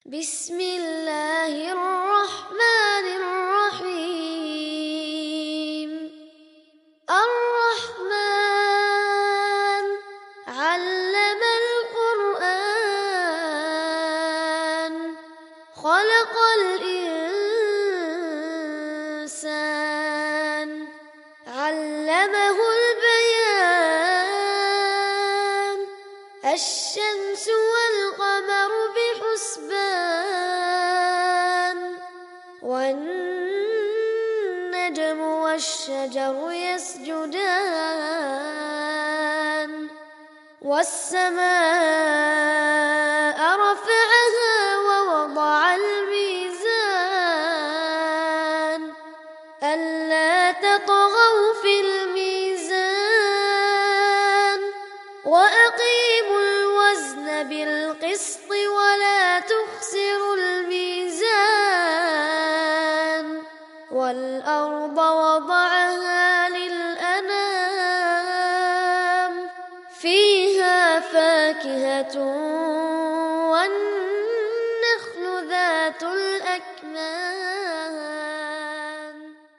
بسم الله الرحمن الرحيم الرحمن علم القرآن خلق الإنسان علمه البيان الشمس والقمر بحسبان والنجم والشجر يسجدان والسماء رفعها ووضع الميزان ألا تطغوا في الميزان وأقيموا الوزن بالقسط ولا تخسروا الميزان والأرض وضعها للأنام فيها فاكهة والنخل ذات الأكمام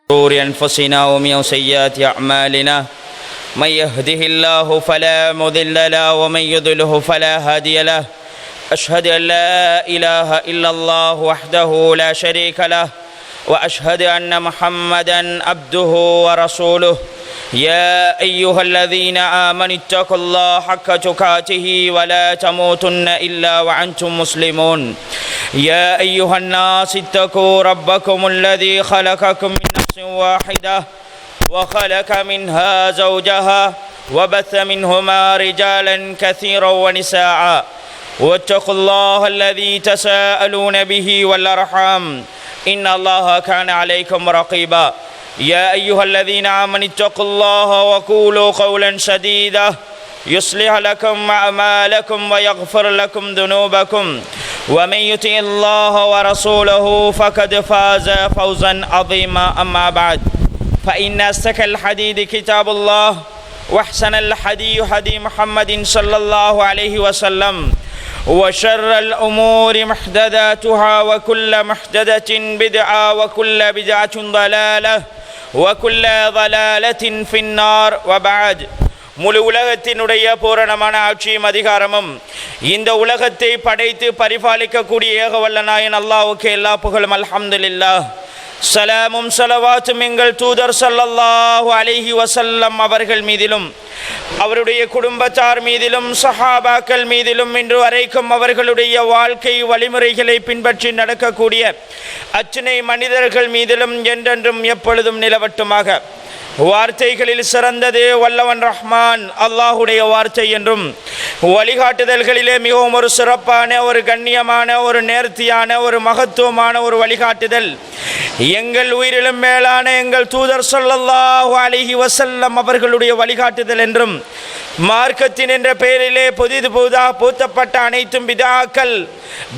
شرور أنفسنا ومن سيئات أعمالنا من يهده الله فلا مضل له ومن يضلل فلا هادي له أشهد أن لا إله إلا الله وحده لا شريك له وأشهد أن محمدا عبده ورسوله يا أيها الذين آمنوا اتقوا الله حق تقاته ولا تموتن إلا وأنتم مسلمون يا أيها الناس اتقوا ربكم الذي خلقكم من نفس واحدة وخلق منها زوجها وبث منهما رجالا كثيرا ونساء واتقوا الله الذي تساءلون به والأرحام إن الله كان عليكم رقيبا يا أيها الذين آمنوا اتقوا الله وقولوا قولا سديدا يصلح لكم أعمالكم ويغفر لكم ذنوبكم ومن يطع الله ورسوله فقد فاز فوزا عظيما أما بعد فإن أصدق الحديث كتاب الله وأحسن الحديث هدي محمد صلى الله عليه وسلم وشر الأمور محدثاتها وكل محدثة بدعة وكل بدعة ضلالة وكل ضلالة في النار وبعد முழு உலகத்தினுடைய பூரணமான ஆட்சியும் அதிகாரமும் இந்த உலகத்தை படைத்து பரிபாலிக்கக்கூடிய ஏகவல்ல நாயன் அல்லாஹ்வுக்கு எல்லா புகழும் அல்ஹம்துலில்லாஹ். சலாமும் ஸலவாத்தும் எங்கள் தூதர் ஸல்லல்லாஹு அலைஹி வஸல்லம் அவர்கள் மீதிலும் அவருடைய குடும்பத்தார் மீதிலும் சஹாபாக்கள் மீதிலும் இன்று வரைக்கும் அவர்களுடைய வாழ்க்கை வழிமுறைகளை பின்பற்றி நடக்கக்கூடிய அத்தனை மனிதர்கள் மீதிலும் என்றென்றும் எப்பொழுதும் நிலவட்டுமாக. வார்த்தைகளில் சிறந்தது வல்லவன் ரஹ்மான் அல்லாஹுடைய வார்த்தை என்றும் வழிகாட்டுதல்களிலே மிகவும் ஒரு சிறப்பான ஒரு கண்ணியமான ஒரு நேர்த்தியான ஒரு மகத்துவமான ஒரு வழிகாட்டுதல் எங்கள் உயிரிலும் மேலான எங்கள் தூதர் ஸல்லல்லாஹு அலைஹி வஸல்லம் அவர்களுடைய வழிகாட்டுதல் என்றும் மார்க்கத்தின் என்ற பெயரிலே புதிது புதிதாக பூத்தப்பட்ட அனைத்தும்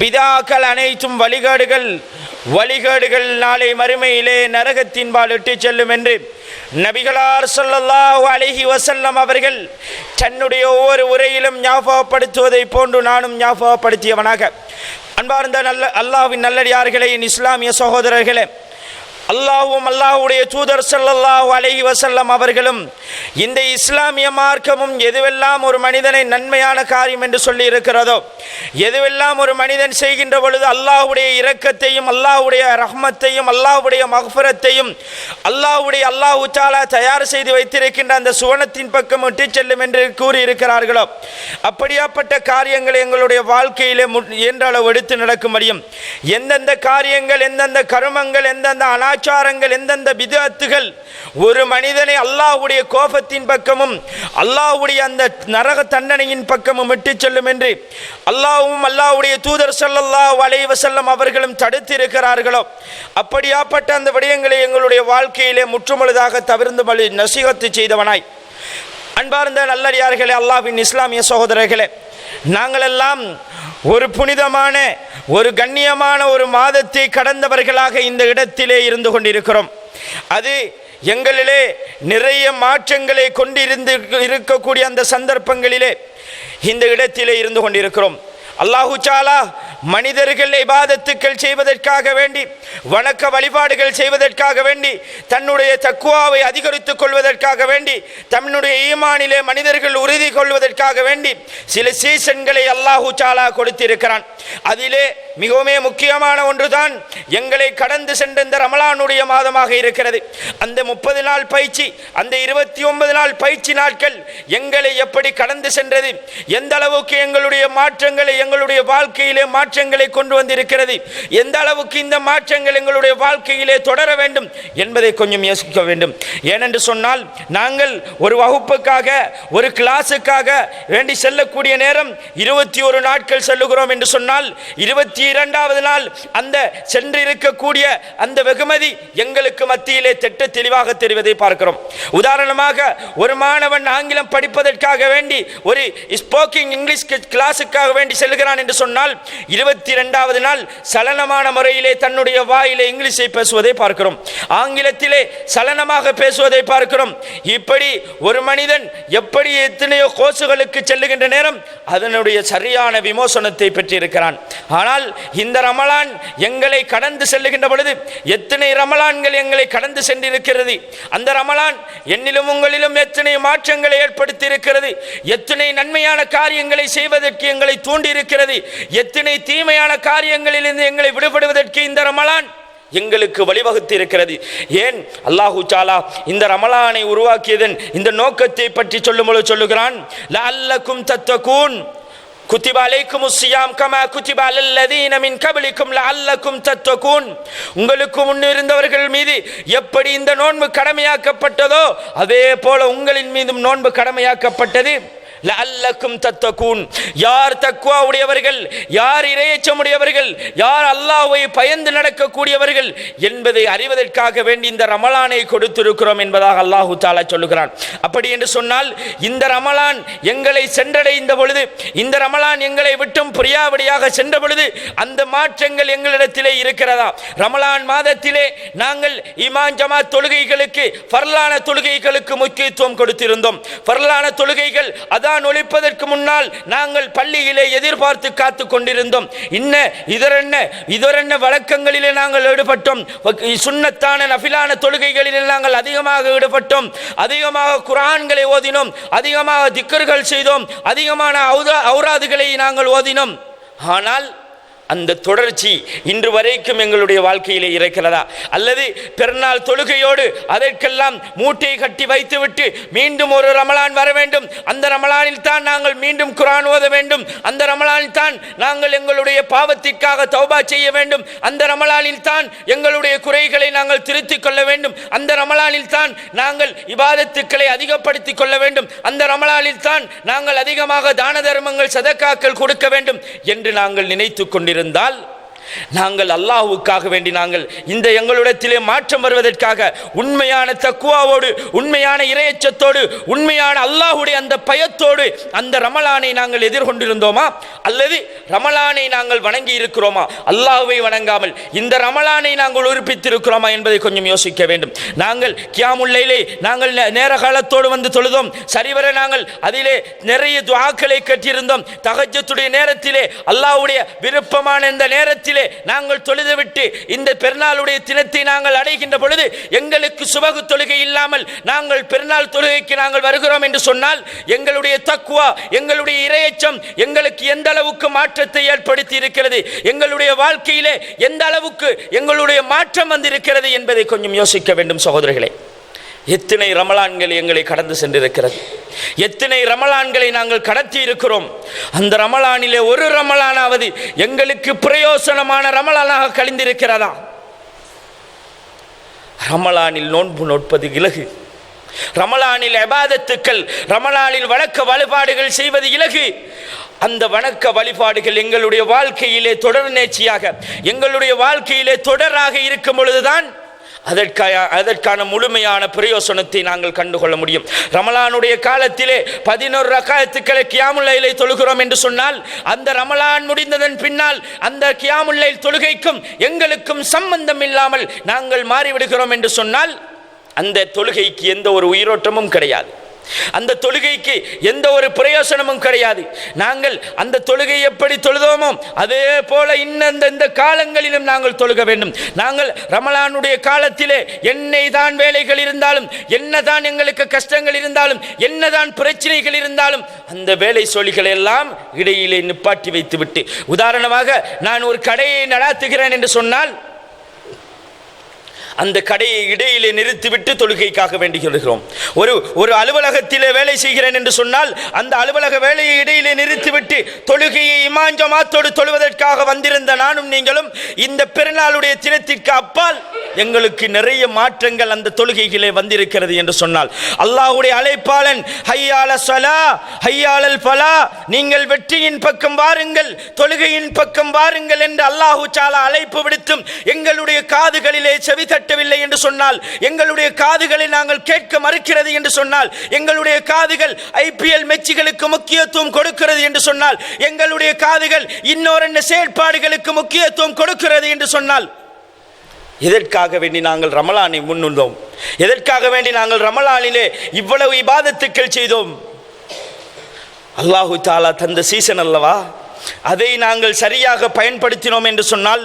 பிதாக்கள் அனைத்தும் வழிகேடுகள் நாளை மறுமையிலே நரகத்தின்பால் இட்டு செல்லும் என்று நபிகளார் ஸல்லல்லாஹு அலைஹி வஸல்லம் அவர்கள் தன்னுடைய ஒவ்வொரு உரையிலும் ஞாபகப்படுத்துவதை போன்று நானும் ஞாபகப்படுத்தியவனாக. அன்பார்ந்த அல்லாஹ்வின் நல்லடியார்களே, இஸ்லாமிய சகோதரர்களே, அல்லாஹ்வும் அல்லாஹ்வுடைய தூதர் ஸல்லல்லாஹு அலைஹி வஸல்லம் அவர்களும் இந்த இஸ்லாமிய மார்க்கமும் எதுவெல்லாம் ஒரு மனிதனை நன்மையான காரியம் என்று சொல்லி இருக்கிறதோ, எதுவெல்லாம் ஒரு மனிதன் செய்கின்ற பொழுது அல்லாஹ்வுடைய இரக்கத்தையும் அல்லாஹ்வுடைய ரஹ்மத்தையும் அல்லாஹ்வுடைய மக்ஃபிரத்தையும் அல்லாஹு தஆலா தயார் செய்து வைத்திருக்கின்ற அந்த சுவனத்தின் பக்கம் இட்டு செல்லும் என்று கூறியிருக்கிறார்களோ, அப்படியாப்பட்ட காரியங்களை எங்களுடைய வாழ்க்கையிலே என்ற அளவு எடுத்து நடக்கும்படியும் எந்தெந்த காரியங்கள், எந்தெந்த கர்மங்கள், எந்தெந்த அனாச்சாரங்கள், எந்தெந்த பிதஅத்துகள் ஒரு மனிதனை அல்லாஹ்வுடைய கோபத்தின் பக்கமும் அல்லாஹ்வுடைய அந்த நரக தண்டனையின் பக்கமும் விட்டு செல்லும் என்று அல்லாஹ்வும் அல்லாஹ்வுடைய தூதர் ஸல்லல்லாஹு அலைஹி வஸல்லம் அவர்களும் தடுத்திருக்கிறார்களோ, அப்படியாப்பட்ட அந்த விடயங்களை எங்களுடைய வாழ்க்கையிலே முற்றுமுழுதாக தவிர்ந்து நசீகத்து செய்தவனாய். அன்பார்ந்த நல்லடியார்களே, அல்லாஹ்வின் இஸ்லாமிய சகோதரர்களே, நாங்களெல்லாம் ஒரு புனிதமான ஒரு கண்ணியமான ஒரு மாதத்தை கடந்தவர்களாக இந்த இடத்திலே இருந்து கொண்டிருக்கிறோம். அது எங்களிலே நிறைய மாற்றங்களை கொண்டிருந்து இருக்கக்கூடிய அந்த சந்தர்ப்பங்களிலே இந்த இடத்திலே இருந்து கொண்டிருக்கிறோம். அல்லாஹு தஆலா மனிதர்கள் இபாதத்துக்கள் செய்வதற்காக வேண்டி, வணக்க வழிபாடுகள் செய்வதற்காக வேண்டி, தன்னுடைய தக்வாவை அதிகரித்துக் கொள்வதற்காக வேண்டி, தன்னுடைய ஈமானிலே மனிதர்கள் உறுதி கொள்வதற்காக வேண்டி சில சீசன்களை அல்லாஹு தஆலா கொடுத்திருக்கிறான். அதிலே மிகவும் முக்கியமான ஒன்றுதான் எங்களை கடந்து சென்ற இந்த ரமலானுடைய மாதமாக இருக்கிறது. அந்த 30 நாள் பயிற்சி, அந்த 29 நாள் பயிற்சி நாட்கள் எங்களை எப்படி கடந்து சென்றது, எந்த அளவுக்கு எங்களுடைய மாற்றங்களை, எங்களுடைய வாழ்க்கையிலே மாற்றங்களை கொண்டு வந்திருக்கிறது, எந்த அளவுக்கு இந்த மாற்றங்கள் எங்களுடைய வாழ்க்கையிலே தொடர வேண்டும் என்பதை கொஞ்சம் யோசிக்க வேண்டும். ஏனென்று சொன்னால், நாங்கள் ஒரு வகுப்புக்காக, ஒரு கிளாஸுக்காக வேண்டி செல்லக்கூடிய நேரம் 21 நாட்கள் செல்லுகிறோம் என்று சொன்னால், 22வது நாள் அந்த சென்றிருக்கக்கூடிய அந்த வெகுமதி எங்களுக்கு மத்தியிலே திட்ட தெளிவாக தெரிவதை பார்க்கிறோம். உதாரணமாக, ஒரு மாணவன் ஆங்கிலம் படிப்பதற்காக வேண்டி ஒரு ஸ்போக்கிங் இங்கிலீஷ் கிளாஸுக்காக வேண்டி செல்கிறான் என்று சொன்னால், 22வது நாள் சலனமான முறையிலே தன்னுடைய வாயிலே இங்கிலீஷை பேசுவதை பார்க்கிறோம், ஆங்கிலத்திலே சலனமாக பேசுவதை பார்க்கிறோம். இப்படி ஒரு மனிதன் எப்படி எத்தனையோ கோர்சுகளுக்கு செல்லுகின்ற நேரம் அதனுடைய சரியான விமோசனத்தை பெற்றிருக்கிறான். ஆனால் இந்த ரமலான் எங்களை கடந்து செல்லுகின்ற பொழுது எத்தனை ரமலான்கள் எங்களை கடந்து சென்றிருக்கிறது, அந்த ரமலான் என்னிலும் உங்களிலும் எத்தனை மாற்றங்களை ஏற்படுத்தி இருக்கிறது, எத்தனை நன்மையான காரியங்களை செய்வதற்கு எங்களை தூண்டி இருக்கிறது, எத்தனை தீமையான காரியங்களிலிருந்து எங்களை விடுபடுவதற்கு இந்த ரமலான் எங்களுக்கு வழிவகுத்து இருக்கிறது. ஏன் அல்லாஹு தஆலா இந்த ரமலானை உருவாக்கியதன் இந்த நோக்கத்தை பற்றி சொல்லும்போது சொல்லுகிறான், லஅல்லக்கும் தத்தகூன் குத்திப அலைக்குமுஸ் ஸியாம் கமா குத்திப அலல்லதீன மின் கப்லிக்கும் லஅல்லக்கும் தத்தகூன். உங்களுக்கு முன்னிருந்தவர்கள் மீது எப்படி இந்த நோன்பு கடமையாக்கப்பட்டதோ அதே போல உங்களின் மீதும் நோன்பு கடமையாக்கப்பட்டது. லஅல்லக்கும் தத்தகூன். யார் தக்வா உடையவர்கள், யார் இறையச்சம் உடையவர்கள், யார் அல்லாஹ்வை பயந்து நடக்கக்கூடியவர்கள் என்பதை அறிவதற்காக வேண்டி இந்த ரமலானை கொடுத்திருக்கிறோம் என்பதாக அல்லாஹு தஆலா சொல்லுகிறான். அப்படி என்று சொன்னால், இந்த ரமலான் எங்களை சென்றடைந்த பொழுது, இந்த ரமலான் எங்களை விட்டும் பிரியாவிடையாக சென்ற பொழுது அந்த மாற்றங்கள் எங்களிடத்திலே இருக்கிறதா? ரமலான் மாதத்திலே நாங்கள் இமாம் ஜமாத் தொழுகைகளுக்கு, ஃபர்லான தொழுகைகளுக்கு முக்கியத்துவம் கொடுத்திருந்தோம். ஃபர்லான தொழுகைகள் அதான் ஒழிப்பதற்கு முன்னால் நாங்கள் பள்ளியிலே எதிர்பார்த்து காத்து கொண்டிருந்தோம். இதரென்ன வழக்கங்களிலே நாங்கள் ஈடுபட்டோம். சுன்னத்தான நஃபிலான தொழுகைகளிலே நாங்கள் அதிகமாக ஈடுபட்டோம். அதிகமாக குர்ஆன்களை ஓதினோம், அதிகமாக திக்ர்கள் செய்தோம், அதிகமான ஔராதுகளை நாங்கள் ஓதினோம். ஆனால் அந்த தொடர்ச்சி இன்று வரைக்கும் எங்களுடைய வாழ்க்கையிலே இருக்கிறதா? அல்லது பெருநாள் தொழுகையோடு அதற்கெல்லாம் மூட்டை கட்டி வைத்துவிட்டு மீண்டும் ஒரு ரமலான் வர வேண்டும், அந்த ரமலானில் தான் நாங்கள் மீண்டும் குர்ஆன் ஓத வேண்டும், அந்த ரமலானில் தான் நாங்கள் எங்களுடைய பாவத்திற்காக தௌபா செய்ய வேண்டும், அந்த ரமலானில் தான் எங்களுடைய குறைகளை நாங்கள் திருத்திக் கொள்ள வேண்டும், அந்த ரமலானில் தான் நாங்கள் இபாதத்துக்களை அதிகப்படுத்திக் கொள்ள வேண்டும், அந்த ரமலானில் தான் நாங்கள் அதிகமாக தான தர்மங்கள் சதக்காக்கள் கொடுக்க வேண்டும் என்று நாங்கள் நினைத்துக் கொண்டிருந்தால், நாங்கள் அல்லாஹ்வுக்காக வேண்டி நாங்கள் இந்த எங்களிடத்திலே மாற்றம் வருவதற்காக உண்மையான தக்வாவோடு, உண்மையான இறையச்சத்தோடு, உண்மையான அல்லாஹ்வுடைய அந்த பயத்தோடு அந்த ரமலானை நாங்கள் எதிர்கொண்டிருந்தோமா? அல்லது ரமலானை நாங்கள் வணங்கி இருக்கிறோமா? அல்லாஹ்வை வணங்காமல் இந்த ரமலானை நாங்கள் உறுப்பித்திருக்கிறோமா என்பதை கொஞ்சம் யோசிக்க வேண்டும். நாங்கள் கியாமுல் லைலை நாங்கள் நேர காலத்தோடு வந்து தொழுதோம், சரிவர நாங்கள் அதிலே நிறைய துஆக்களை கற்றிருந்தோம். தஹஜ்ஜுடைய நேரத்திலே, அல்லாஹ்வுடைய விருப்பமான இந்த நேரத்திலே நாங்கள் தொழுதுவிட்டு இந்த பெருநாளுடைய தினத்தை நாங்கள் அடைகின்ற பொழுது எங்களுக்கு சுபகு தொழுகை இல்லாமல் நாங்கள் பெருநாள் தொழுகைக்கு நாங்கள் வருகிறோம் என்று சொன்னால், எங்களுடைய தக்வா, எங்களுடைய இறையச்சம் எங்களுக்கு எந்த அளவுக்கு மாற்றத்தை ஏற்படுத்தி இருக்கிறது, எங்களுடைய வாழ்க்கையிலே எந்த அளவுக்கு எங்களுடைய மாற்றம் வந்திருக்கிறது என்பதை கொஞ்சம் யோசிக்க வேண்டும் சகோதரர்களே. எத்தனை ரமலான்கள் எங்களை கடந்து சென்றிருக்கிறது, எத்தனை ரமலான்களை நாங்கள் கடத்தி இருக்கிறோம். அந்த ரமலானிலே ஒரு ரமலானாவது எங்களுக்கு பிரயோசனமான ரமலானாக கழிந்திருக்கிறதா? ரமலானில் நோன்பு நோட்பது இலகு, ரமலானில் இபாதத்துக்கள், ரமலானில் வணக்க வழிபாடுகள் செய்வது இலகு. அந்த வணக்க வழிபாடுகள் எங்களுடைய வாழ்க்கையிலே தொடர் நேர்ச்சியாக, எங்களுடைய வாழ்க்கையிலே தொடராக இருக்கும் பொழுதுதான் அதற்கான முழுமையான பிரயோசனத்தை நாங்கள் கண்டுகொள்ள முடியும். ரமலானுடைய காலத்திலே 11 ரக்காத்துக்களை கியாமுல் லைலை தொழுகிறோம் என்று சொன்னால், அந்த ரமலான் முடிந்ததன் பின்னால் அந்த கியாமுல் லைல் தொழுகைக்கும் எங்களுக்கும் சம்பந்தம் இல்லாமல் நாங்கள் மாறிவிடுகிறோம் என்று சொன்னால், அந்த தொழுகைக்கு எந்த ஒரு உயிரோட்டமும் கிடையாது. அந்த தொழுகைக்கு எந்த ஒரு பிரயோசனமும் கிடையாது. நாங்கள் அந்த தொழுகை எப்படி தொழுதோமோ அதே போல இந்த காலங்களிலும் நாங்கள் தொழுக வேண்டும். நாங்கள் ரமலானுடைய காலத்திலே என்னதான் வேலைகள் இருந்தாலும், என்னதான் எங்களுக்கு கஷ்டங்கள் இருந்தாலும், என்னதான் பிரச்சனைகள் இருந்தாலும், அந்த வேலை சொல்லிகளை எல்லாம் இடையிலே நிப்பாட்டி வைத்துவிட்டு, உதாரணமாக நான் ஒரு கடையை நடாத்துகிறேன் என்று சொன்னால் அந்த கடையை இடையிலே நிறுத்திவிட்டு தொழுகைக்காக வேண்டிக் கொள்கிறோம். ஒரு அலுவலகத்திலே வேலை செய்கிறேன் என்று சொன்னால் அந்த அலுவலக வேலையை இடையிலே நிறுத்திவிட்டு தொழுகையை இமாம் ஜமாத்தோடு தொழுவதற்காக வந்திருந்த நானும் நீங்களும் இந்த பெருநாளுடைய தினத்திற்கு அப்பால் எங்களுக்கு நிறைய மாற்றங்கள் அந்த தொழுகைகளே வந்திருக்கிறது என்று சொன்னால், அல்லாஹ்வுடைய அழைப்பாளன் ஹய்யால ஸலா ஹய்யாலல் ஃபலா, நீங்கள் வெற்றியின் பக்கம் வாருங்கள், தொழுகையின் பக்கம் வாருங்கள் என்று அல்லாஹு தஆலா அழைப்பு விடுத்தும் எங்களுடைய காதுகளிலே செவி தட்டவில்லை என்று சொன்னால், எங்களுடைய காதுகளை நாங்கள் கேட்க மறுக்கிறது என்று சொன்னால், எங்களுடைய காதுகள் ஐபிஎல் மெச்சுகளுக்கு முக்கியத்துவம் கொடுக்கிறது என்று சொன்னால், எங்களுடைய காதுகள் இன்னொரு செயற்பாடுகளுக்கு முக்கியத்துவம் கொடுக்கிறது என்று சொன்னால், எதற்காக வேண்டி நாங்கள் ரமலானை முன்னுள்ளோம்? எதற்காக வேண்டி நாங்கள் ரமலானிலே இவ்வளவு இபாதத்துக்கள் செய்தோம்? அல்லாஹு தஆலா தந்த சீசன் அல்லவா? அதை நாங்கள் சரியாக பயன்படுத்தினோம் என்று சொன்னால்,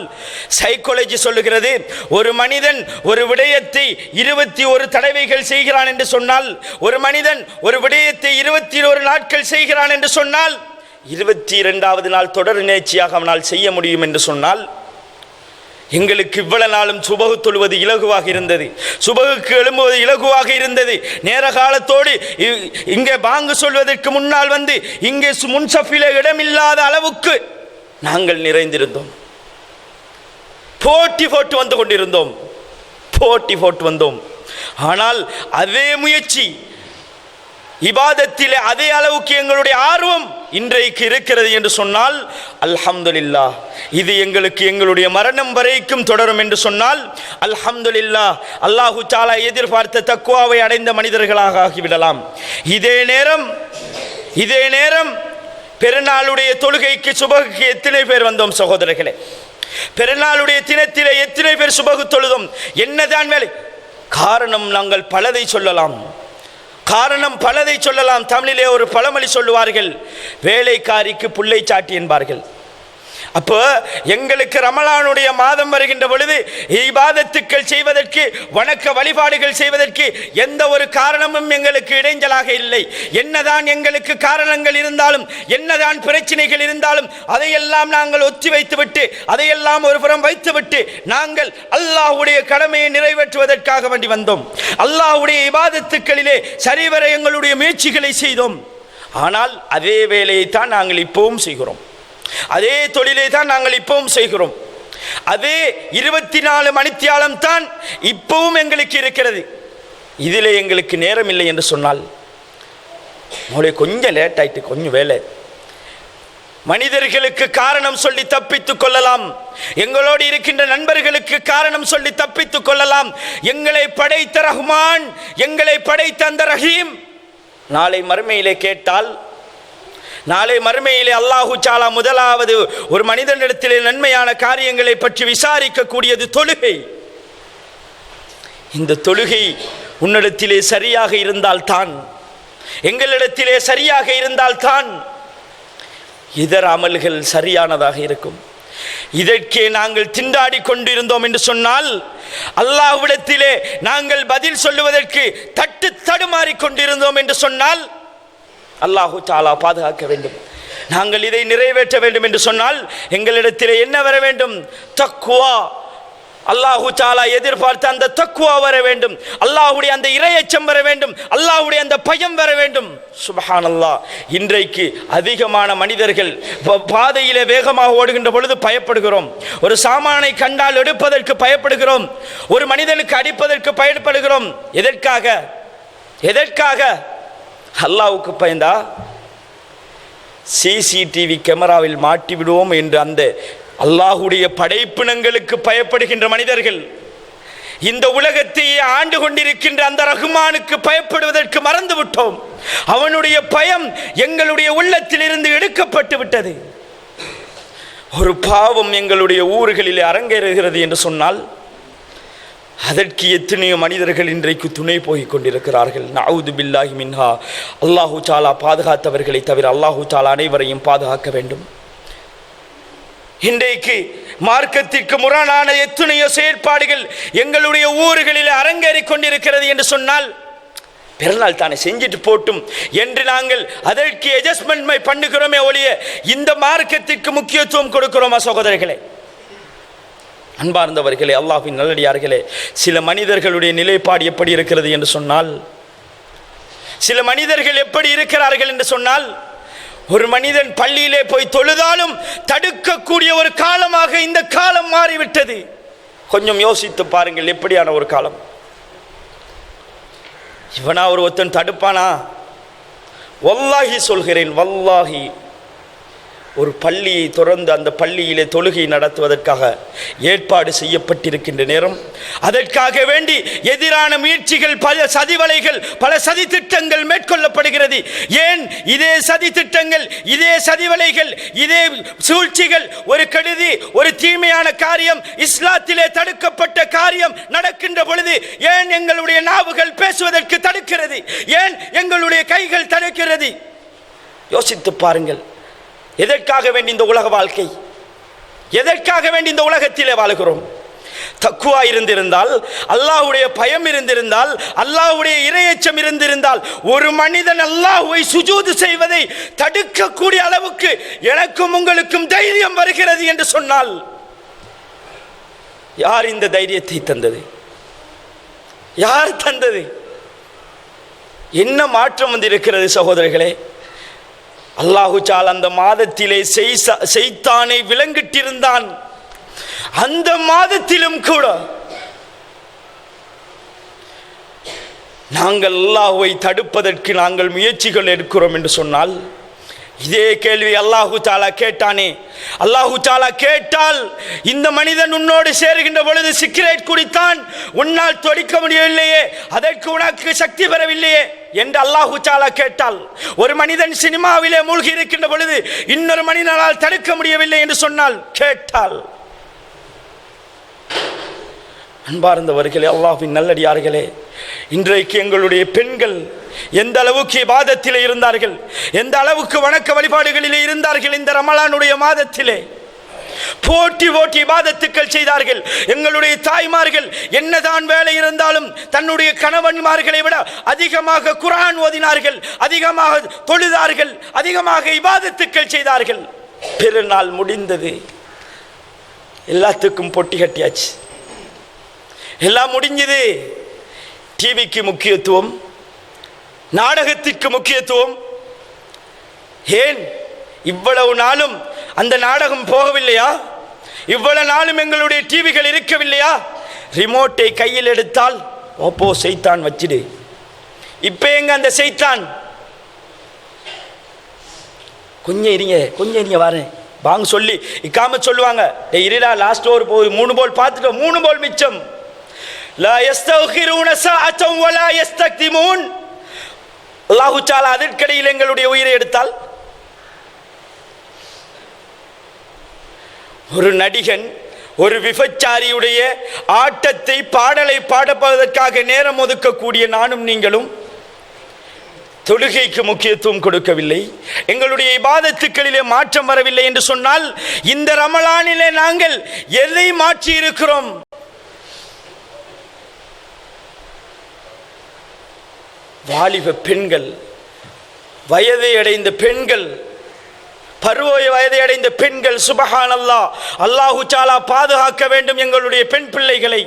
சைக்காலஜி சொல்லுகிறது, ஒரு மனிதன் ஒரு விடயத்தை 21 தடவைகள் செய்கிறான் என்று சொன்னால், ஒரு மனிதன் ஒரு விடயத்தை 21 நாட்கள் செய்கிறான் என்று சொன்னால், 22வது நாள் தொடர் நிகழ்ச்சியாக அவனால் செய்ய முடியும் என்று சொன்னால், எங்களுக்கு இவ்வளவு நாளும் சுபகு தொழுவது இலகுவாக இருந்தது, சுபகுக்கு எழும்புவது இலகுவாக இருந்தது. நேர காலத்தோடு இங்கே பாங்கு சொல்வதற்கு முன்னால் வந்து இங்கே முன்சஃபிலே இடமில்லாத அளவுக்கு நாங்கள் நிறைந்திருந்தோம். போட்டி போட்டு வந்து கொண்டிருந்தோம், போட்டி போட்டு வந்தோம். ஆனால் அதே முயற்சி இபாதத்திலே அதே அளவுக்கு எங்களுடைய ஆர்வம் இன்றைக்கு இருக்கிறது என்று சொன்னால், அல்ஹம்துலில்லாஹ், இது எங்களுக்கு எங்களுடைய மரணம் வரைக்கும் தொடரும் என்று சொன்னால் அல்ஹம்துலில்லாஹ், அல்லாஹு தஆலா எதிர்பார்த்த தக்வாவை அடைந்த மனிதர்களாக ஆகிவிடலாம். இதே நேரம் பெருநாளுடைய தொழுகைக்கு சுபகுக்கு எத்தனை பேர் வந்தோம் சகோதரர்களே? பெருநாளுடைய தினத்திலே எத்தனை பேர் சுபகு தொழுதோம்? என்னதான் வேலை? காரணம் நாங்கள் பலதை சொல்லலாம், தமிழிலே ஒரு பழமொழி சொல்லுவார்கள், வேலைக்காரிக்கு புள்ளை சாட்டி என்பார்கள். அப்போ எங்களுக்கு ரமலானுடைய மாதம் வருகின்ற பொழுது இபாதத்துக்கள் செய்வதற்கு, வணக்க வழிபாடுகள் செய்வதற்கு எந்த ஒரு காரணமும் எங்களுக்கு இடைஞ்சலாக இல்லை. என்னதான் எங்களுக்கு காரணங்கள் இருந்தாலும், என்னதான் பிரச்சனைகள் இருந்தாலும், அதையெல்லாம் நாங்கள் ஒத்தி வைத்துவிட்டு, அதையெல்லாம் ஒரு புறம் வைத்துவிட்டு நாங்கள் அல்லாஹ்வுடைய கடமையை நிறைவேற்றுவதற்காக வேண்டி வந்தோம். அல்லாஹ்வுடைய இபாதத்துக்களிலே சரிவர எங்களுடைய முயற்சிகளை செய்தோம். ஆனால் அதே வேலையை தான் நாங்கள் இப்பவும் செய்கிறோம், அதே தொழிலை தான் நாங்கள் இப்பவும் செய்கிறோம், அதே 24 மணித்தியாலம் தான் இப்பவும் எங்களுக்கு இருக்கிறது. இதில் எங்களுக்கு நேரம் இல்லை என்று சொன்னால், கொஞ்சம் லேட் ஆயிட்டு, கொஞ்சம் வேலை, மனிதர்களுக்கு காரணம் சொல்லி தப்பித்துக் கொள்ளலாம், எங்களோடு இருக்கின்ற நண்பர்களுக்கு காரணம் சொல்லி தப்பித்துக் கொள்ளலாம். எங்களை படைத்த ரஹ்மான், எங்களை படைத்த அந்த ரஹீம் நாளை மறுமையிலே கேட்டால், நாளை மறுமையிலே அல்லாஹு தஆலா முதலாவது ஒரு மனிதனிடத்திலே நன்மையான காரியங்களை பற்றி விசாரிக்க கூடியது தொழுகை. இந்த தொழுகை உன்னிடத்திலே சரியாக இருந்தால்தான், எங்களிடத்திலே சரியாக இருந்தால்தான் இதர அமல்கள் சரியானதாக இருக்கும். இதற்கே நாங்கள் திண்டாடி கொண்டிருந்தோம் என்று சொன்னால், அல்லாஹ்விடத்திலே நாங்கள் பதில் சொல்லுவதற்கு தட்டு தடுமாறி கொண்டிருந்தோம் என்று சொன்னால், அல்லாஹு தஆலா பாதுகாக்க வேண்டும். நாங்கள் இதை நிறைவேற்ற வேண்டும் என்று சொன்னால் எங்களிடத்திலே என்ன வர வேண்டும்? தக்வா. அல்லாஹு தஆலா எதிர்பார்த்த அந்த தக்வா வர வேண்டும், அல்லாஹ்வுடைய அந்த இறையச்சம் வர வேண்டும், அல்லாஹ்வுடைய அந்த பயம் வர வேண்டும். சுப்ஹானல்லாஹ், இன்றைக்கு அதிகமான மனிதர்கள் பாதையிலே வேகமாக ஓடுகின்ற பொழுது பயப்படுகிறோம், ஒரு சாமானை கண்டால் எடுப்பதற்கு பயப்படுகிறோம், ஒரு மனிதனுக்கு அடிப்பதற்கு பயப்படுகிறோம். எதற்காக? அல்லாஹ்வுக்கு பயந்தா சிசிடிவி கேமராவில் மாட்டி விடுவோம் என்று அந்த அல்லாஹ்வுடைய படைப்பினங்களுக்கு பயப்படுகின்ற மனிதர்கள் இந்த உலகத்தையே ஆண்டு கொண்டிருக்கின்ற அந்த ரஹ்மானுக்கு பயப்படுவதற்கு மறந்து விட்டோம். அவனுடைய பயம் எங்களுடைய உள்ளத்தில் இருந்து எடுக்கப்பட்டு விட்டது. ஒரு பாவம் எங்களுடைய ஊர்களிலே அரங்கேறுகிறது என்று சொன்னால், அதற்கு எத்தனையோ மனிதர்கள் இன்றைக்கு துணை போய் கொண்டிருக்கிறார்கள். நஅூது பில்லாஹி மின்ஹா. அல்லாஹு தஆலா பாதுகாத்தவர்களை தவிர அல்லாஹு தஆலா அனைவரையும் பாதுகாக்க வேண்டும். இன்றைக்கு மார்க்கத்திற்கு முரணான எத்தனையோ செயற்பாடுகள் எங்களுடைய ஊர்களில் அரங்கேறிக் கொண்டிருக்கிறது என்று சொன்னால், பிறநாள் தானே செஞ்சுட்டு போட்டும் என்று நாங்கள் அதற்கு அட்ஜஸ்ட்மெண்ட் பண்ணுகிறோமே ஒழிய இந்த மார்க்கத்திற்கு முக்கியத்துவம் கொடுக்கிறோமா சகோதரர்களே? அன்பார்ந்தவர்களே, அல்லாஹ்வின் நல்லடியார்களே, சில மனிதர்களுடைய நிலைப்பாடு எப்படி இருக்கிறது என்று சொன்னால், சில மனிதர்கள் எப்படி இருக்கிறார்கள் என்று சொன்னால், ஒரு மனிதன் பள்ளியிலே போய் தொழுதாலும் தடுக்கக்கூடிய ஒரு காலமாக இந்த காலம் மாறிவிட்டது. கொஞ்சம் யோசித்து பாருங்கள், எப்படியான ஒரு காலம். இவனா ஒருத்தன் தடுப்பானா? வல்லாஹி சொல்கிறேன், வல்லாஹி ஒரு பள்ளியை திறந்து அந்த பள்ளியிலே தொழுகை நடத்துவதற்காக ஏற்பாடு செய்யப்பட்டிருக்கின்ற நேரம், அதற்காக வேண்டி எதிரான முயற்சிகள், பல சதிவலைகள், பல சதி திட்டங்கள் மேற்கொள்ளப்படுகிறது. ஏன் இதே சதி திட்டங்கள், இதே சதிவலைகள், இதே சூழ்ச்சிகள், ஒரு கெடுதி, ஒரு தீமையான காரியம், இஸ்லாத்திலே தடுக்கப்பட்ட காரியம் நடக்கின்ற பொழுது ஏன் எங்களுடைய நாவுகள் பேசுவதற்கு தடுக்கிறது? ஏன் எங்களுடைய கைகள் தடுக்கிறது? யோசித்து பாருங்கள். எதற்காக வேண்டி இந்த உலக வாழ்க்கை? எதற்காக வேண்டி இந்த உலகத்திலே வாழுகிறோம்? தக்குவா இருந்திருந்தால், அல்லாஹ்வுடைய பயம் இருந்திருந்தால், அல்லாஹ்வுடைய இறையச்சம் இருந்திருந்தால், ஒரு மனிதன் அல்லாஹ்வை சுஜூது செய்வதை தடுக்கக்கூடிய அளவுக்கு எனக்கும் உங்களுக்கும் தைரியம் வருகிறது என்று சொன்னால், யார் இந்த தைரியத்தை தந்தது? யார் தந்தது? என்ன மாற்றம் வந்திருக்கிறது சகோதரர்களே? அல்லாஹு தஆலா அந்த மாதத்திலே செய்தானை விலங்கிட்டிருந்தான். அந்த மாதத்திலும் கூட நாங்கள் அல்லாஹ்வை தடுப்பதற்கு நாங்கள் முயற்சிகள் எடுக்கிறோம் என்று சொன்னால், இதே கேள்வி அல்லாஹு தஆலா கேட்டானே. அல்லாஹு தஆலா கேட்டால், இந்த மனிதன் உன்னோடு சேருகின்ற பொழுது சிகரெட் குடித்தான், உன்னால் தொடிக்க முடியவில்லையே, அதற்கு உனக்கு சக்தி பெறவில்லையே என்று அல்லாஹு தஆலா கேட்டால், ஒரு மனிதன் சினிமாவிலே மூழ்கி இருக்கின்ற பொழுது இன்னொரு மனிதனால் தடுக்க முடியவில்லை என்று சொன்னால், கேட்டால், அன்பார்ந்தவர்களே, அல்லாஹ்வின் நல்லடியார்களே, இன்றைக்கு எங்களுடைய பெண்கள் எந்த அளவுக்கு இபாதத்திலே இருந்தார்கள், எந்த அளவுக்கு வணக்க வழிபாடுகளிலே இருந்தார்கள். இந்த ரமலானுடைய மாதத்திலே போட்டி போட்டி இபாதத்துக்கள் செய்தார்கள். எங்களுடைய தாய்மார்கள் என்னதான் வேலை இருந்தாலும் தன்னுடைய கணவன்மார்களை விட அதிகமாக குர்ஆன் ஓதினார்கள், அதிகமாக தொழுதார்கள், அதிகமாக இபாதத்துக்கள் செய்தார்கள். பெருநாள் முடிந்தது, எல்லாத்துக்கும் பொட்டி கட்டியாச்சு, எல்லாம் முடிஞ்சது. டிவிக்கு முக்கியத்துவம், நாடகத்திற்கு முக்கியத்துவம். ஏன் இவ்வளவு நாளும் அந்த நாடகம் போகவில்லையா? இவ்வளவு நாளும் எங்களுடைய டிவிகள் இருக்கவில்லையா? ரிமோட்டை கையில் எடுத்தால் ஓப்போ சைத்தான் வச்சிடு. இப்ப எங்க அந்த சைத்தான்? கொஞ்சம் இருங்க வரேன் வாங்க சொல்லி இக்காம சொல்லுவாங்க, இருடா லாஸ்ட் ஓவர் போய் 3 பால் பார்த்துட்டோம், 3 பால் மிச்சம். லா யஸ்தகிருன சஅத்தன் வலா யஸ்தக்திமூன். அல்லாஹு தஆலா அதற்கிடையில் எங்களுடைய உயிரை எடுத்தால், ஒரு நடிகன் ஒரு விபச்சாரியுடைய ஆட்டத்தை, பாடலை பாடப்பதற்காக நேரம் ஒதுக்கக்கூடிய நானும் நீங்களும் தொழுகைக்கு முக்கியத்துவம் கொடுக்கவில்லை, எங்களுடைய இபாதத்துக்களிலே மாற்றம் வரவில்லை என்று சொன்னால், இந்த ரமலானிலே நாங்கள் எதை மாற்றி இருக்கிறோம்? வாலிப பெண்கள், வயதை அடைந்த பெண்கள், பருவ வயதை அடைந்த பெண்கள், சுபஹானல்லாஹ், அல்லாஹு தஆலா பாதுகாக்க வேண்டும் எங்களுடைய பெண் பிள்ளைகளை.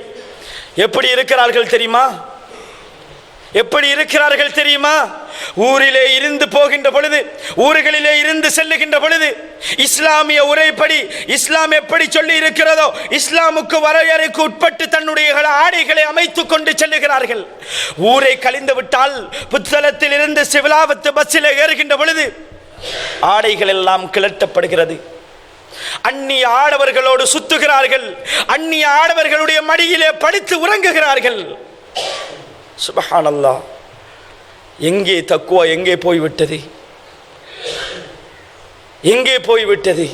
எப்படி இருக்கிறார்கள் தெரியுமா? எப்படி இருக்கிறார்கள் தெரியுமா? ஊரிலே இருந்து போகின்ற பொழுது, ஊர்களிலே இருந்து செல்லுகின்ற பொழுது, இஸ்லாமிய உரைப்படி இஸ்லாம் எப்படி சொல்லி இருக்கிறதோ இஸ்லாமுக்கு வரையறைக்கு உட்பட்டு தன்னுடைய ஆடைகளை அமைத்துக் கொண்டு செல்லுகிறார்கள். ஊரை கழிந்து விட்டால் புத்தளத்தில் இருந்து சிவலாவத்து பஸ்ஸில் ஏறுகின்ற பொழுது ஆடைகள் எல்லாம் கிளட்டப்படுகிறது. அந்நிய ஆடவர்களோடு சுத்துகிறார்கள், அந்நிய ஆடவர்களுடைய மடியிலே படுத்து உறங்குகிறார்கள். சுப்ஹானல்லாஹ், எங்கே தக்குவா? எங்கே போய்விட்டது? எங்கே போய்விட்டது?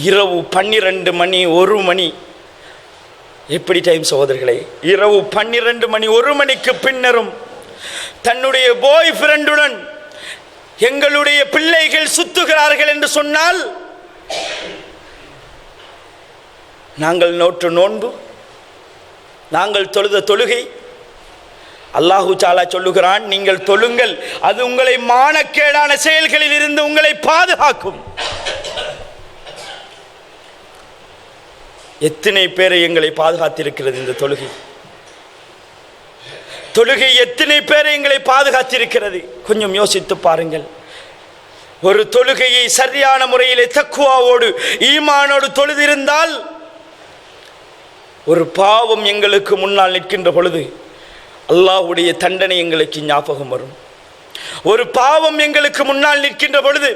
இரவு 12 மணி 1 மணி எப்படி டைம் சகோதரர்களே, இரவு 12 மணி 1 மணிக்கு பின்னரும் தன்னுடைய பாய் ஃப்ரெண்டுடன் எங்களுடைய பிள்ளைகள் சுத்துகிறார்கள் என்று சொன்னால், நாங்கள் நோற்று நோன்பு, நாங்கள் தொழுத தொழுகை, அல்லாஹு தஆலா சொல்லுகிறான், நீங்கள் தொழுங்கள், அது உங்களை மானக்கேடான செயல்களில் இருந்து உங்களை பாதுகாக்கும். எத்தனை பேரை எங்களை பாதுகாத்திருக்கிறது இந்த தொழுகை? தொழுகை எத்தனை பேரை எங்களை பாதுகாத்திருக்கிறது? கொஞ்சம் யோசித்து பாருங்கள். ஒரு தொழுகையை சரியான முறையிலே தக்வாவோடு ஈமானோடு தொழுதிருந்தால், ஒரு பாவம் எங்களுக்கு முன்னால் நிற்கின்ற பொழுது அல்லாஹ்வுடைய தண்டனை எங்களுக்கு ஞாபகம் வரும். ஒரு பாவம் எங்களுக்கு முன்னால் நிற்கின்ற பொழுது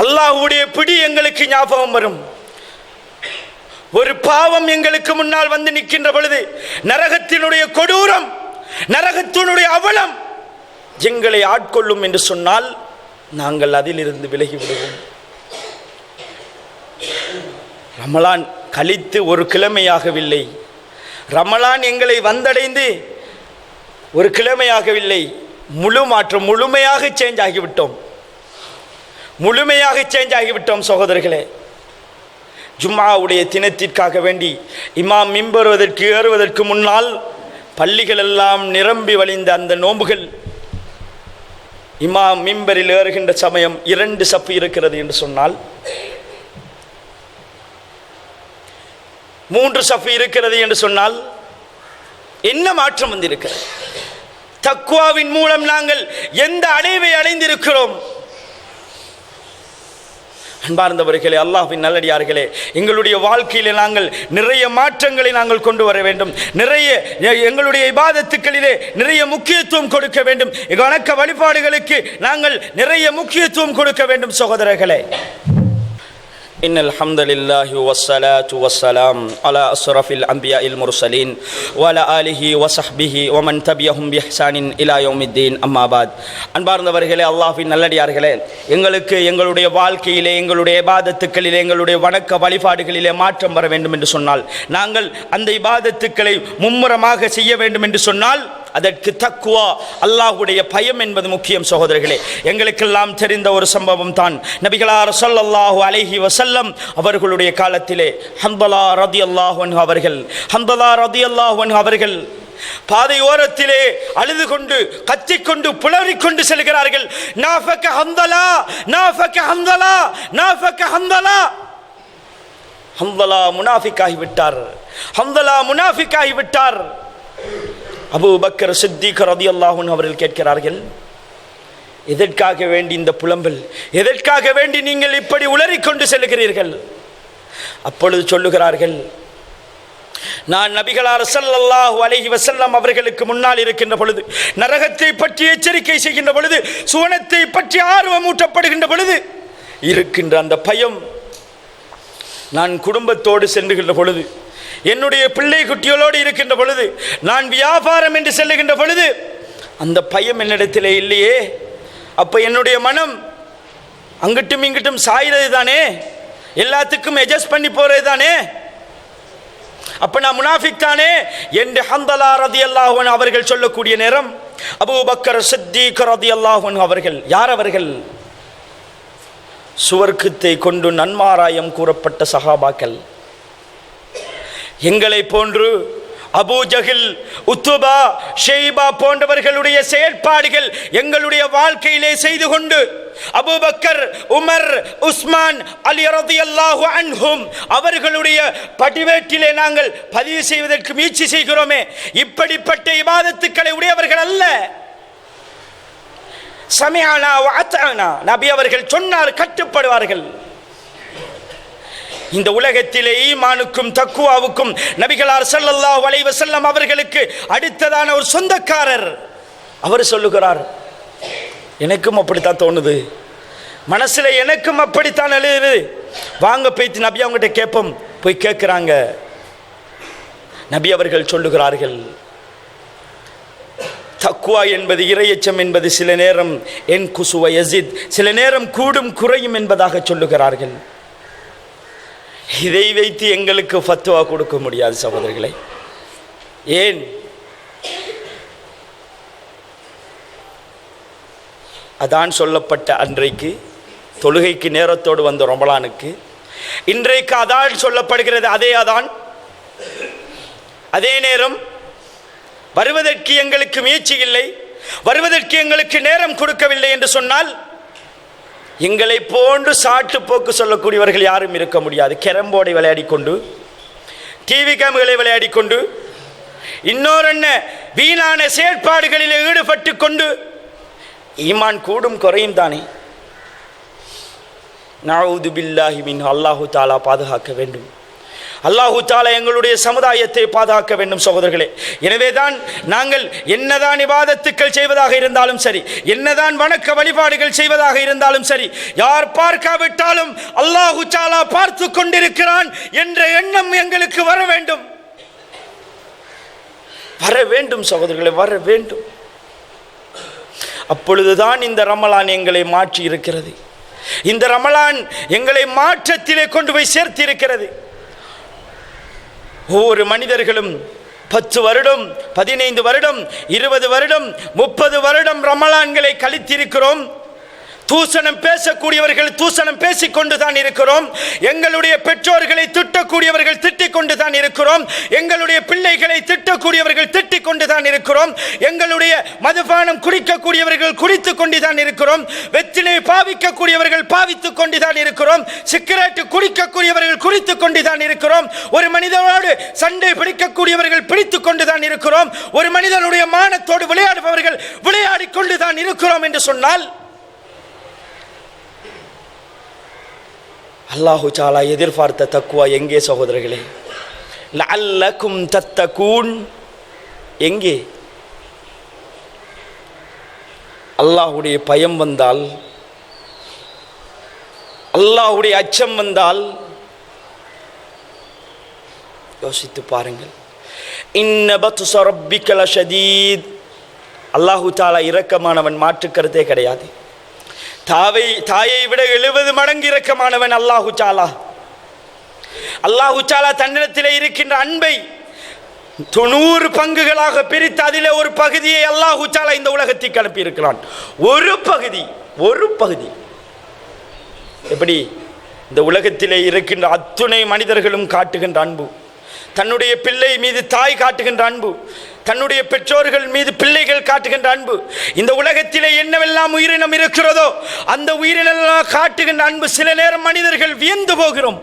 அல்லாஹ்வுடைய பிடி எங்களுக்கு ஞாபகம் வரும். ஒரு பாவம் எங்களுக்கு முன்னால் வந்து நிற்கின்ற பொழுது நரகத்தினுடைய கொடூரம், நரகத்தினுடைய அவலம் எங்களை ஆட்கொள்ளும் என்று சொன்னால், நாங்கள் அதிலிருந்து விலகி விடுவோம். ரமலான் கழித்து ஒரு கிழமையாகவில்லை, ரமலான் எங்களை வந்தடைந்து ஒரு கிழமையாகவில்லை, முழுமையாக சேஞ்ச் ஆகிவிட்டோம், முழுமையாக சேஞ்ச் ஆகிவிட்டோம் சகோதரர்களே. ஜும்ஆவுடைய தினத்திற்காக வேண்டி இமாம் மிம்பர் ஏறுவதற்கு முன்னால் பள்ளிகள் எல்லாம் நிரம்பி வழிந்த அந்த நோன்புகள், இமாம் மிம்பரில் ஏறுகின்ற சமயம் 2 சப்பு இருக்கிறது என்று சொன்னால், 3 சப்பு இருக்கிறது என்று சொன்னால் என்ன மாற்றம் வந்திருக்கிறது? தக்வாவின் மூலம் நாங்கள் எந்த அடைவை அடைந்திருக்கிறோம்? அன்பார்ந்தவர்களே, அல்லாஹ்வின் நல்லடியார்களே, எங்களுடைய வாழ்க்கையிலே நாங்கள் நிறைய மாற்றங்களை நாங்கள் கொண்டு வர வேண்டும். நிறைய எங்களுடைய இபாதத்துக்களிலே நிறைய முக்கியத்துவம் கொடுக்க வேண்டும். வணக்க வழிபாடுகளுக்கு நாங்கள் நிறைய முக்கியத்துவம் கொடுக்க வேண்டும் சகோதரர்களே. இன்னல் ஹம்தலில்லாஹி வஸ்ஸலாத்து வஸ்ஸலாம் அலா அஸ்ரஃபில் அன்பியாஇல் முர்சலீன் வ அலா ஆலிஹி வ ஸஹ்பிஹி வ மன் தபியஹும் பிஹ்சானின் இலா யௌமித்தீன். அம்மா பாத். அன்பார்ந்தவர்களே, அல்லாஹ்வின் நல்லடியார்களே, எங்களுக்கு எங்களுடைய வாழ்க்கையிலே, எங்களுடைய இபாதத்துக்களிலே, எங்களுடைய வணக்க வழிபாடுகளிலே மாற்றம் வர வேண்டும் என்று சொன்னால், நாங்கள் அந்த இபாதத்துக்களை மும்முரமாக செய்ய வேண்டும் என்று சொன்னால், அதற்கு தக்வா, அல்லாஹ்வுடைய பயம் என்பது முக்கியம் சகோதரர்களே. எங்களுக்கெல்லாம் தெரிந்த ஒரு சம்பவம் தான், நபிகளார் ஸல்லல்லாஹு அலைஹி வஸல்லம் அவர்களுடைய காலத்திலே ஹன்தலா ரலியல்லாஹு அன்ஹு அவர்கள் பாதை ஓரத்திலே அழுது கொண்டு, கத்திக்கொண்டு, புலறிக்கொண்டு செல்கிறார்கள். நாஃபக ஹன்தலா, நாஃபக ஹன்தலா, நாஃபக ஹன்தலா. ஹன்தலா முனாஃபிக்காகி விட்டார், ஹன்தலா முனாஃபிக்காகி விட்டார். அபூ பக்கர் சித்திக் ரலியல்லாஹு அன்ஹு அவர்கள் கேட்கிறார்கள், எதற்காக வேண்டி இந்த புலம்பல்? எதற்காக வேண்டி நீங்கள் இப்படி உளறிக்கொண்டு செல்கிறீர்கள்? அப்பொழுது சொல்லுகிறார்கள், நான் நபிகளார் ஸல்லல்லாஹு அலைஹி வஸல்லம் அவர்களுக்கு முன்னால் இருக்கின்ற பொழுது, நரகத்தை பற்றி எச்சரிக்கை செய்கின்ற பொழுது, சுவனத்தை பற்றி ஆர்வம் ஊட்டப்படுகின்ற பொழுது இருக்கின்ற அந்த பயம், நான் குடும்பத்தோடு சென்றுகின்ற பொழுது, என்னுடைய பிள்ளை குட்டிகளோடு இருக்கின்ற பொழுது, நான் வியாபாரம் என்று செல்லுகின்ற பொழுது அந்த பயம் என்னிடத்திலே இல்லையே. அப்ப என்னுடைய மனம் அங்கிட்டும் இங்கிட்டும் சாய்றது தானே, எல்லாத்துக்கும் அட்ஜஸ்ட் பண்ணி போறது தானே, அப்ப நான் முனாஃபிக் தானே என்று ஹன்தலா ரலியல்லாஹு அன்ஹு அவர்கள் சொல்லக்கூடிய நேரம், அபூ பக்கர் சித்திக் ரலியல்லாஹு அன்ஹு அவர்கள், யார் அவர்கள்? சுவர்க்கத்தை கொண்டு நன்மாராயம் கூறப்பட்ட சஹாபாக்கள். எங்களை போன்று அபூ ஜஹில், உத்பா, ஷைபா போன்றவர்களுடைய செயல்பாடுகள் எங்களுடைய வாழ்க்கையிலே செய்து கொண்டு, அபூபக்கர், உமர், உஸ்மான், அலி ரலியல்லாஹு அன்ஹும் அவர்களுடைய படிவேட்டிலே நாங்கள் பதிவு செய்வதற்கு முயற்சி செய்கிறோமே, இப்படிப்பட்ட இபாதத்துக்களை உடையவர்கள் அல்ல. சமிஅனா வ அத்அனா, நபி அவர்கள் சொன்னார், கட்டுப்படுவார்கள். இந்த உலகத்திலே ஈமானுக்கும் தக்வாவுக்கும் நபிகளார் ஸல்லல்லாஹு அலைஹி வஸல்லம் அவர்களுக்கு அடுத்ததான ஒரு சொந்தக்காரர். அவர் சொல்லுகிறார், எனக்கும் அப்படித்தான் தோணுது, மனசுல எனக்கும் அப்படித்தான் எழுது, வாங்க போய்த்து நபி அவங்ககிட்ட கேட்போம். போய் கேட்கிறாங்க. நபி அவர்கள் சொல்லுகிறார்கள், தக்வா என்பது, இறையச்சம் என்பது சில நேரம் என் குசுவ யஸித், சில நேரம் கூடும் குறையும் என்பதாக சொல்லுகிறார்கள். இதை வைத்து எங்களுக்கு ஃபத்வா கொடுக்க முடியாது சகோதரர்களே. ஏன்? அதான் சொல்லப்பட்ட அன்றைக்கு தொழுகைக்கு நேரத்தோடு வந்த ரமலானுக்கு இன்றைக்கு அதான் சொல்லப்படுகிறது. அதே அதான் அதே நேரம் வருவதற்கு எங்களுக்கு முயற்சி இல்லை, வருவதற்கு எங்களுக்கு நேரம் கொடுக்கவில்லை என்று சொன்னால் எங்களை போன்று சாட்டு போக்கு சொல்லக்கூடியவர்கள் யாரும் இருக்க முடியாது. கேரம்போர்டை விளையாடிக்கொண்டு, டிவி கேம்களை விளையாடிக்கொண்டு, இன்னொரு வீணான செயற்பாடுகளில் ஈடுபட்டு கொண்டு ஈமான் கூடும் குறையும் தானே. நஊது பில்லாஹி மின். அல்லாஹு தாலா பாதுகாக்க வேண்டும். அல்லாஹு தாலா எங்களுடைய சமுதாயத்தை பாதுகாக்க வேண்டும் சகோதரர்களே. எனவேதான் நாங்கள் என்னதான் இபாதத்துக்கள் செய்வதாக இருந்தாலும் சரி, என்னதான் வணக்க வழிபாடுகள் செய்வதாக இருந்தாலும் சரி, யார் பார்க்காவிட்டாலும் அல்லாஹு தாலா பார்த்து கொண்டிருக்கிறான் என்ற எண்ணம் எங்களுக்கு வர வேண்டும். வர வேண்டும் சகோதரர்களே, வர வேண்டும். அப்பொழுதுதான் இந்த ரமலான் எங்களை மாற்றி இருக்கிறது. இந்த ரமலான் எங்களை மாற்றத்திலே கொண்டு போய் சேர்த்து இருக்கிறது. ஒவ்வொரு மனிதர்களும் 10 வருடம், 15 வருடம், 20 வருடம், 30 வருடம் ரமலான்களை கழித்திருக்கிறோம். தூசணம் பேசக்கூடியவர்கள் தூசணம் பேசிக்கொண்டு தான் இருக்கிறோம். எங்களுடைய பெற்றோர்களை திட்டக்கூடியவர்கள் திட்டிக் கொண்டு தான் இருக்கிறோம். எங்களுடைய பிள்ளைகளை திட்டக்கூடியவர்கள் திட்டிக் கொண்டு தான் இருக்கிறோம். எங்களுடைய மதுபானம் குடிக்கக்கூடியவர்கள் குடித்து கொண்டு தான் இருக்கிறோம். வெற்றிலை பாவிக்கக்கூடியவர்கள் பாவித்துக் கொண்டு தான் இருக்கிறோம். சிகரெட் குடிக்கக்கூடியவர்கள் குடித்துக் கொண்டு தான் இருக்கிறோம். ஒரு மனிதனோடு சண்டை பிடிக்கக்கூடியவர்கள் பிடித்துக் கொண்டு தான் இருக்கிறோம். ஒரு மனிதனுடைய மானத்தோடு விளையாடுபவர்கள் விளையாடி கொண்டு தான் இருக்கிறோம் என்று சொன்னால் அல்லாஹு தஆலா எதிர்பார்த்த தக்வா எங்கே சகோதரர்களே? லஅல்லக்கும் தத்தகூன் எங்கே? அல்லாஹ்வுடைய பயம் வந்தால், அல்லாஹ்வுடைய அச்சம் வந்தால் யோசித்து பாருங்கள். இன்ன பத்ஸ ரப்பிக லஷதீத். அல்லாஹு தஆலா இரக்கமானவன், மாற்று கருத்தே கிடையாது. தாயை விட 70 மடங்கு இரக்கமானவன் அல்லாஹு தஆலா. அல்லாஹு தஆலா தன்னிடத்திலே இருக்கின்ற அன்பை 90 பங்குகளாக பிரித்து அதிலே ஒரு பகுதியை அல்லாஹு தஆலா இந்த உலகத்துக்கு அனுப்பி இருக்கிறான். ஒரு பகுதி. எப்படி? இந்த உலகத்திலே இருக்கின்ற அத்துணை மனிதர்களும் காட்டுகின்ற அன்பு, தன்னுடைய பிள்ளை மீது தாய் காட்டுகின்ற அன்பு, தன்னுடைய பெற்றோர்கள் மீது பிள்ளைகள் காட்டுகின்ற அன்பு, இந்த உலகத்திலே என்னவெல்லாம் உயிரினம் இருக்கிறதோ அந்த உயிரினெல்லாம் காட்டுகின்ற அன்பு, சில நேரம் மனிதர்கள் வியந்து போகிறோம்.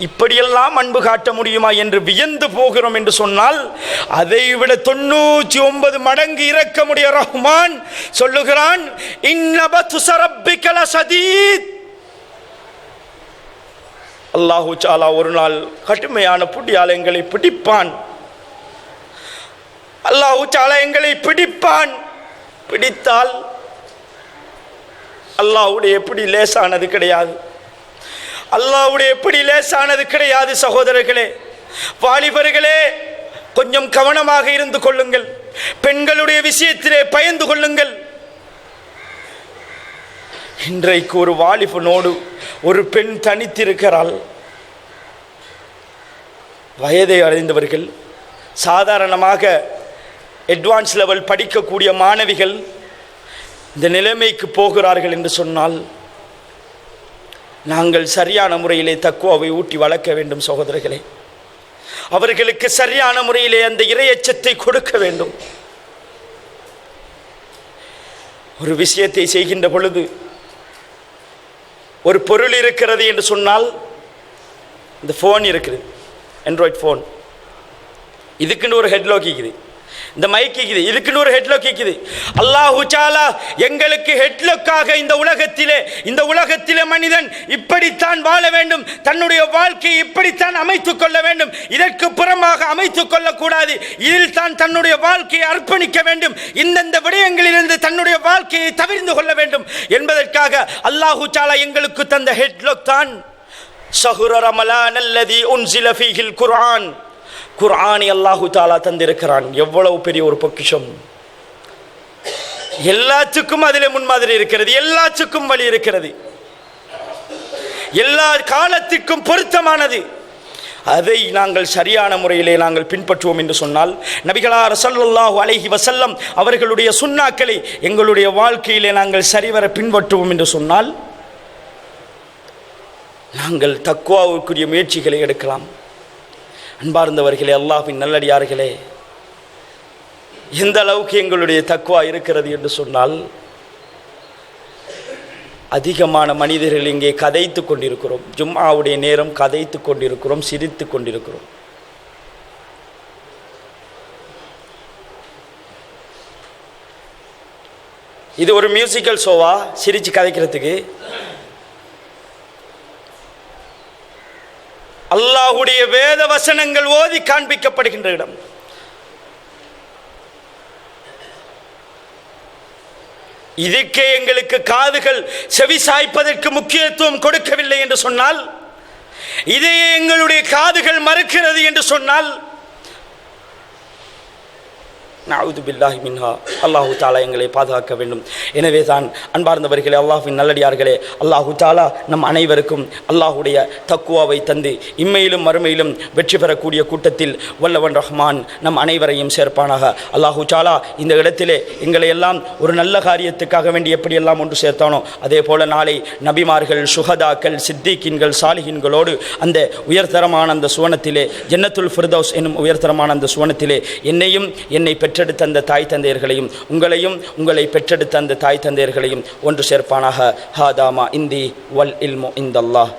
இப்படியெல்லாம் அன்பு காட்ட முடியுமா என்று வியந்து போகிறோம் என்று சொன்னால், அதை விட 99 மடங்கு இரக்கமுடைய ரஹ்மான் சொல்லுகிறான், இன்ன பத்ஸ ரப்பிக லஷதீத். அல்லாஹு தஆலா ஒரு நாள் கடுமையான புடியால் எங்களை பிடிப்பான். அல்லாஹு தஆலா எங்களை பிடிப்பான். பிடித்தால் அல்லாஹ்வுடைய எப்படி லேசானது கிடையாது. அல்லாஹ்வுடைய எப்படி லேசானது கிடையாது சகோதரர்களே. வாலிபர்களே, கொஞ்சம் கவனமாக இருந்து கொள்ளுங்கள். பெண்களுடைய விஷயத்திலே பயந்து கொள்ளுங்கள். இன்றைக்கு ஒரு வாலிபனோடு ஒரு பெண் தனித்திருக்கிறாள். வயதை அடைந்தவர்கள், சாதாரணமாக அட்வான்ஸ் லெவல் படிக்கக்கூடிய மாணவிகள் இந்த நிலைமைக்கு போகிறார்கள் என்று சொன்னால், நாங்கள் சரியான முறையிலே தக்வாவை ஊட்டி வளர்க்க வேண்டும் சகோதரர்களே. அவர்களுக்கு சரியான முறையிலே அந்த இறையச்சத்தை கொடுக்க வேண்டும். ஒரு விஷயத்தை செய்கின்ற பொழுது, ஒரு பொருள் இருக்கிறது என்று சொன்னால், இந்த ஃபோன் இருக்குது, ஆண்ட்ராய்ட் ஃபோன், இதுக்குன்னு ஒரு ஹெட்லாக் இருக்குது, இந்த மைக் இருக்குது, இதுக்குன்னு ஒரு ஹெட்லாக் இருக்குது. அல்லாஹு தஆலா எங்களுக்கு ஹெட்லாக்காக இந்த உலகத்திலே மனிதன் இப்படித்தான் வாழ வேண்டும், தன்னுடைய வாழ்க்கையை இப்படித்தான் அமைத்துக் கொள்ள வேண்டும், இதற்கு புறமாக அமைத்துக் கொள்ளக்கூடாது, இதில் தான் தன்னுடைய வாழ்க்கையை அர்ப்பணிக்க வேண்டும், இந்தந்த விடயங்களிலிருந்து தன்னுடைய வாழ்க்கையை தவிர்த்து கொள்ள வேண்டும் என்பதற்காக அல்லாஹு தஆலா எங்களுக்கு தந்த ஹெட்லாக் தான் ஷஹ்ரு ரமலான் அல்லதி உன்ஸில ஃபீஹில் குர்ஆன். குர்ஆனை அல்லாஹு தஆலா தந்திருக்கிறான். எவ்வளவு பெரிய ஒரு பொக்கிஷம்! எல்லாத்துக்கும் அதிலே முன்மாதிரி இருக்கிறது, எல்லாத்துக்கும் வழி இருக்கிறது. எல்லா காலத்திற்கும் பொருத்தமானது. அதை நாங்கள் சரியான முறையிலே நாங்கள் பின்பற்றுவோம் என்று சொன்னால், நபிகளார் ஸல்லல்லாஹு அலைஹி வஸல்லம் அவர்களுடைய சுன்னாக்களை எங்களுடைய வாழ்க்கையிலே நாங்கள் சரிவர பின்பற்றுவோம் என்று சொன்னால், நாங்கள் தக்வாவுக்குரிய முயற்சிகளை எடுக்கலாம். அன்பார்ந்தவர்களே, அல்லாஹ்வின் நல்லடியார்களே, எந்த அளவுக்கு எங்களுடைய தக்வா இருக்கிறது என்று சொன்னால், அதிகமான மனிதர்கள் இங்கே கதைத்து கொண்டிருக்கிறோம். ஜும்ஆவுடைய நேரம் கதைத்து கொண்டிருக்கிறோம், சிரித்து கொண்டிருக்கிறோம். இது ஒரு மியூசிக்கல் ஷோவா சிரிச்சு கதைக்கிறதுக்கு? அல்லாஹ்வுடைய வேத வசனங்கள் ஓதி காண்பிக்கப்படுகின்ற இடம். இதுக்கே எங்களுக்கு காதுகள் செவி சாய்ப்பதற்கு முக்கியத்துவம் கொடுக்கவில்லை என்று சொன்னால், இதையே எங்களுடைய காதுகள் மறுக்கிறது என்று சொன்னால், நஅூது பில்லாஹி மின்ஹா. அல்லாஹு தாலா எங்களை பாதுகாக்க வேண்டும். எனவே தான் அன்பார்ந்தவர்களே, அல்லாஹ்வின் நல்லடியார்களே, அல்லாஹு தாலா நம் அனைவருக்கும் அல்லாஹுடைய தக்குவாவை தந்து இம்மையிலும் மறுமையிலும் வெற்றி பெறக்கூடிய கூட்டத்தில் வல்லவன் ரஹ்மான் நம் அனைவரையும் சேர்ப்பானாக. அல்லாஹு தாலா இந்த இடத்திலே எங்களை எல்லாம் ஒரு நல்ல காரியத்துக்காக வேண்டி எப்படியெல்லாம் ஒன்று சேர்த்தானோ, அதே போல நாளை நபிமார்கள், சுஹதாக்கள், சித்திகீன்கள், சாலிஹீன்களோடு அந்த உயர்தரமான அந்த சுவனத்திலே, ஜன்னத்துல் ஃபிர்தௌஸ் என்னும் உயர்தரமான அந்த சுவனத்திலே என்னையும் என்னை பெற்றெடுத்த அந்த தாய் தந்தையர்களையும் உங்களையும் உங்களை பெற்றெடுத்த அந்த தாய் தந்தையர்களையும் ஒன்று சேர்ப்பானாக. ஹாதாமா இந்தி வல் இல்மு இந்தல்லாஹ்.